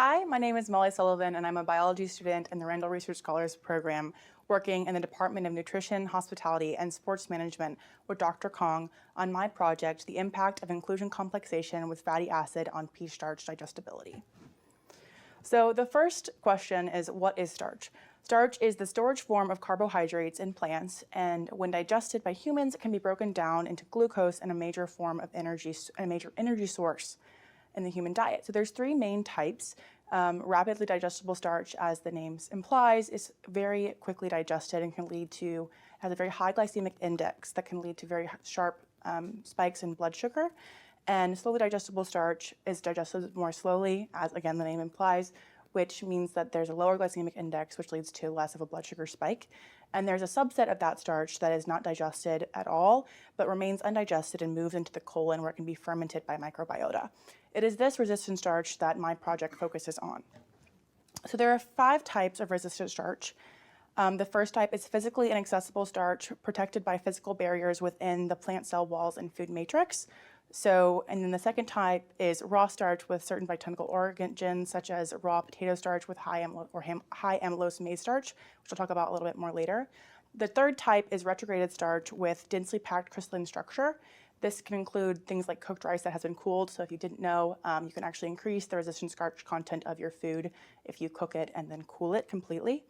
Hi, my name is Molly Sullivan, and I'm a biology student in the Randall Research Scholars Program, working in the Department of Nutrition, Hospitality, and Sports Management with Dr. Kong on my project, The Impact of Inclusion Complexation with Fatty Acid on Pea Starch Digestibility. So the first question is, what is starch? Starch is the storage form of carbohydrates in plants, and when digested by humans, it can be broken down into glucose and a major form of energy, a major energy source in the human diet. So there's three main types. Rapidly digestible starch, as the name implies, is very quickly digested and can lead to, has a very high glycemic index that can lead to very sharp spikes in blood sugar. And slowly digestible starch is digested more slowly, as again the name implies, which means that there's a lower glycemic index, which leads to less of a blood sugar spike. And there's a subset of that starch that is not digested at all, but remains undigested and moves into the colon, where it can be fermented by microbiota. It is this resistant starch that my project focuses on. So there are 5 types of resistant starch. The first type is physically inaccessible starch, protected by physical barriers within the plant cell walls and food matrix. And then the second type is raw starch with certain biochemical origins, such as raw potato starch with high amylose maize starch, which I'll talk about a little bit more later. The third type is retrograded starch with densely packed crystalline structure. This can include things like cooked rice that has been cooled. So if you didn't know, you can actually increase the resistant starch content of your food if you cook it and then cool it completely.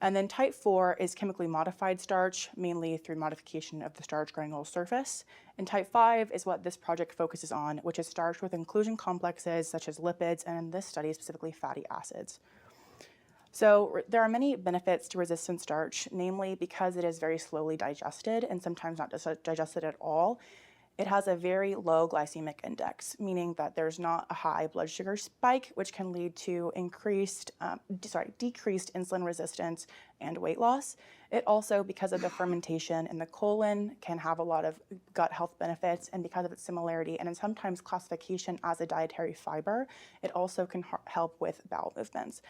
And then type 4 is chemically modified starch, mainly through modification of the starch granule surface. And type 5 is what this project focuses on, which is starch with inclusion complexes such as lipids, and in this study specifically fatty acids. So there are many benefits to resistant starch, namely because it is very slowly digested and sometimes not digested at all. It has a very low glycemic index, meaning that there's not a high blood sugar spike, which can lead to decreased insulin resistance and weight loss. It also, because of the fermentation in the colon, can have a lot of gut health benefits, and because of its similarity and in sometimes classification as a dietary fiber, it also can help with bowel movements.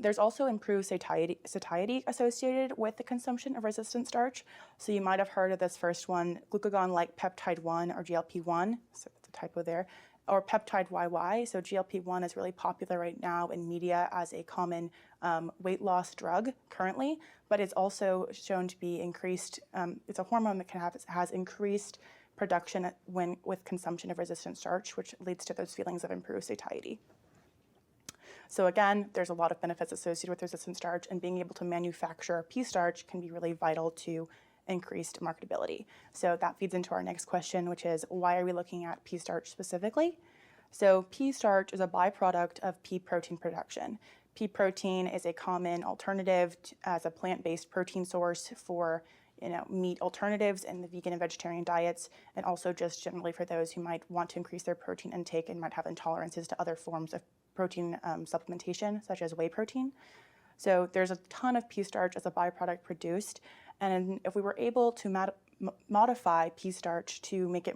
There's also improved satiety associated with the consumption of resistant starch. So you might have heard of this first one, glucagon-like peptide 1 or GLP-1, so that's a typo there, or peptide YY. So GLP-1 is really popular right now in media as a common weight loss drug currently, but it's also shown to be increased, it's a hormone that has increased production with consumption of resistant starch, which leads to those feelings of improved satiety. So again, there's a lot of benefits associated with resistant starch, and being able to manufacture pea starch can be really vital to increased marketability. So that feeds into our next question, which is, why are we looking at pea starch specifically? So pea starch is a byproduct of pea protein production. Pea protein is a common alternative as a plant-based protein source for meat alternatives in the vegan and vegetarian diets, and also just generally for those who might want to increase their protein intake and might have intolerances to other forms of protein supplementation, such as whey protein. So there's a ton of pea starch as a byproduct produced, and if we were able to modify pea starch to make it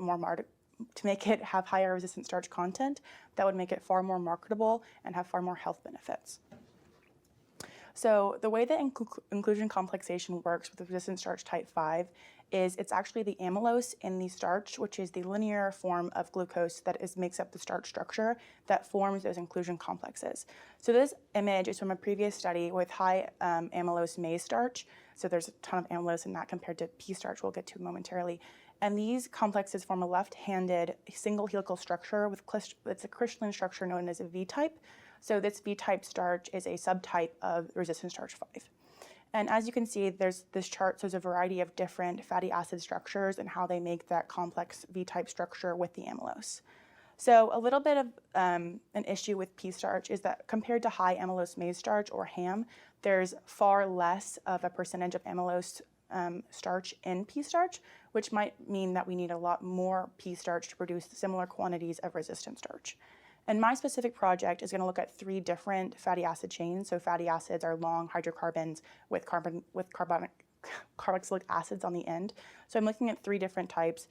have higher resistant starch content, that would make it far more marketable and have far more health benefits. So the way that inclusion complexation works with the resistant starch type 5 is it's actually the amylose in the starch, which is the linear form of glucose that makes up the starch structure that forms those inclusion complexes. So this image is from a previous study with high amylose maize starch. So there's a ton of amylose in that compared to pea starch, we'll get to momentarily. And these complexes form a left-handed single helical structure it's a crystalline structure known as a V-type. So this V-type starch is a subtype of resistant starch 5. And as you can see, this chart shows a variety of different fatty acid structures and how they make that complex V-type structure with the amylose. So a little bit of an issue with pea starch is that compared to high amylose maize starch or HAM, there's far less of a percentage of amylose starch in pea starch, which might mean that we need a lot more pea starch to produce similar quantities of resistant starch. And my specific project is going to look at 3 different fatty acid chains. So fatty acids are long hydrocarbons with carboxylic acids on the end. So I'm looking at 3 different types.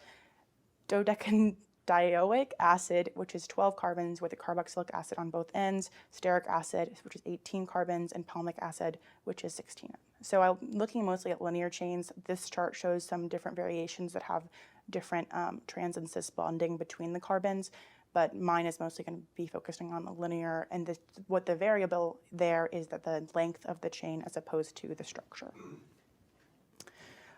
Dodecandioic acid, which is 12 carbons with a carboxylic acid on both ends, stearic acid, which is 18 carbons, and palmic acid, which is 16. So I'm looking mostly at linear chains. This chart shows some different variations that have different trans and cis bonding between the carbons. but mine is mostly going to be focusing on the linear, and what the variable there is that the length of the chain as opposed to the structure.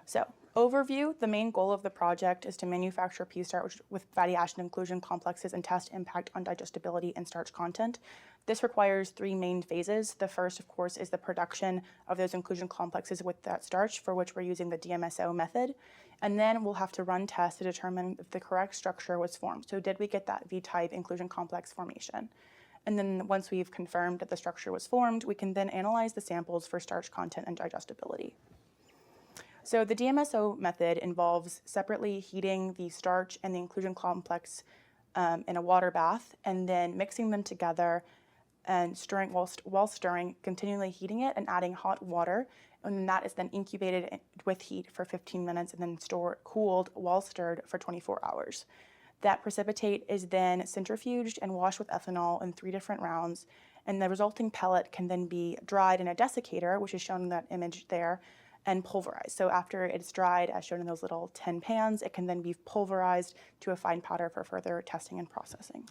So, overview, the main goal of the project is to manufacture pea starch with fatty acid inclusion complexes and test impact on digestibility and starch content. This requires 3 main phases. The first, of course, is the production of those inclusion complexes with that starch, for which we're using the DMSO method. And then we'll have to run tests to determine if the correct structure was formed. So did we get that V-type inclusion complex formation? And then once we've confirmed that the structure was formed, we can then analyze the samples for starch content and digestibility. So the DMSO method involves separately heating the starch and the inclusion complex in a water bath, and then mixing them together and stirring while stirring, continually heating it and adding hot water, and then that is then incubated with heat for 15 minutes and then cooled while stirred for 24 hours. That precipitate is then centrifuged and washed with ethanol in 3 different rounds, and the resulting pellet can then be dried in a desiccator, which is shown in that image there, and pulverized. So after it's dried, as shown in those little tin pans, it can then be pulverized to a fine powder for further testing and processing.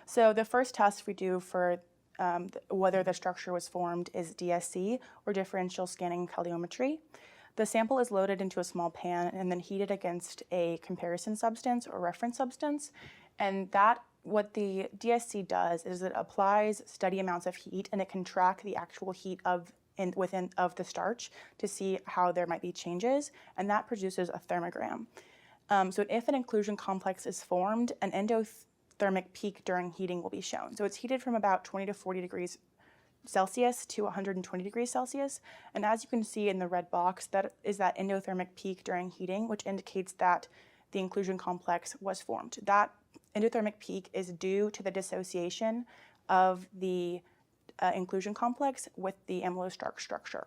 So the first test we do for whether the structure was formed is DSC, or differential scanning calorimetry. The sample is loaded into a small pan and then heated against a comparison substance or reference substance. And what the DSC does is it applies steady amounts of heat, and it can track the actual heat of the starch to see how there might be changes, and that produces a thermogram. So if an inclusion complex is formed, an endothermic peak during heating will be shown. So it's heated from about 20 to 40 degrees Celsius to 120 degrees Celsius, and as you can see in the red box, that is that endothermic peak during heating, which indicates that the inclusion complex was formed. That endothermic peak is due to the dissociation of the inclusion complex with the amylose starch structure.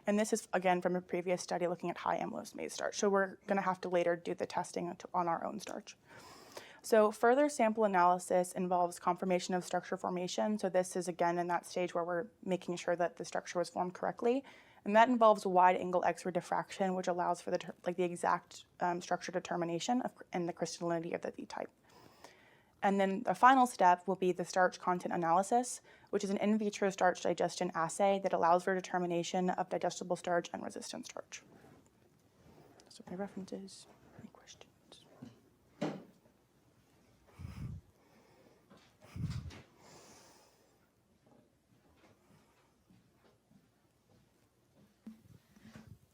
And this is, again, from a previous study looking at high amylose maize starch. So we're going to have to later do the testing on our own starch. So further sample analysis involves confirmation of structure formation. So this is, again, in that stage where we're making sure that the structure was formed correctly. And that involves wide-angle X-ray diffraction, which allows for the exact structure determination and the crystallinity of the V-type. And then the final step will be the starch content analysis, which is an in vitro starch digestion assay that allows for determination of digestible starch and resistant starch. So my references, any questions?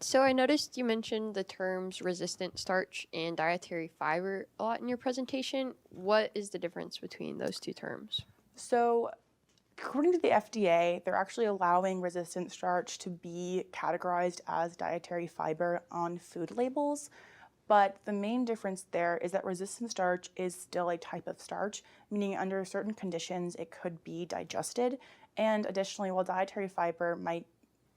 So I noticed you mentioned the terms resistant starch and dietary fiber a lot in your presentation. What is the difference between those 2 terms? So according to the FDA, they're actually allowing resistant starch to be categorized as dietary fiber on food labels. But the main difference there is that resistant starch is still a type of starch, meaning under certain conditions it could be digested. And additionally, while dietary fiber might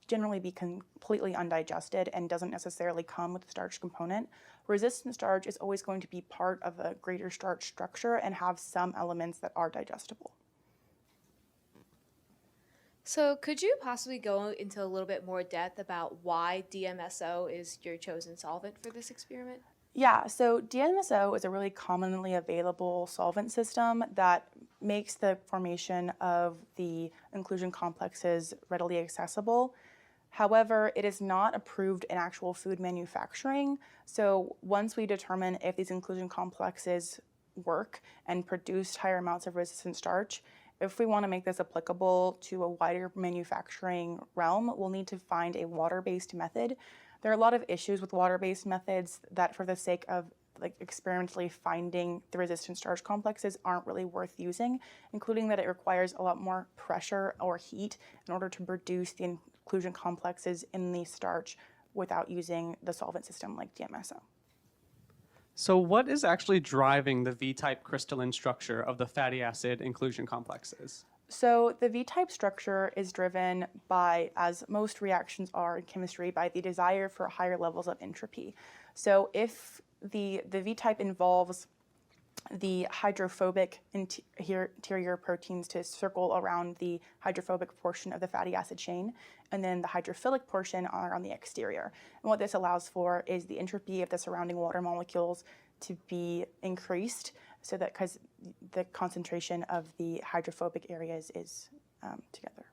generally be completely undigested and doesn't necessarily come with a starch component, resistant starch is always going to be part of a greater starch structure and have some elements that are digestible. So could you possibly go into a little bit more depth about why DMSO is your chosen solvent for this experiment? Yeah, so DMSO is a really commonly available solvent system that makes the formation of the inclusion complexes readily accessible. However, it is not approved in actual food manufacturing. So once we determine if these inclusion complexes work and produce higher amounts of resistant starch, if we want to make this applicable to a wider manufacturing realm, we'll need to find a water-based method. There are a lot of issues with water-based methods that, for the sake of experimentally finding the resistant starch complexes, aren't really worth using, including that it requires a lot more pressure or heat in order to produce the inclusion complexes in the starch without using the solvent system like DMSO. So what is actually driving the V-type crystalline structure of the fatty acid inclusion complexes? So the V-type structure is driven by, as most reactions are in chemistry, by the desire for higher levels of entropy. So if the V-type involves the hydrophobic interior proteins to circle around the hydrophobic portion of the fatty acid chain, and then the hydrophilic portion are on the exterior. And what this allows for is the entropy of the surrounding water molecules to be increased so that because the concentration of the hydrophobic areas is together.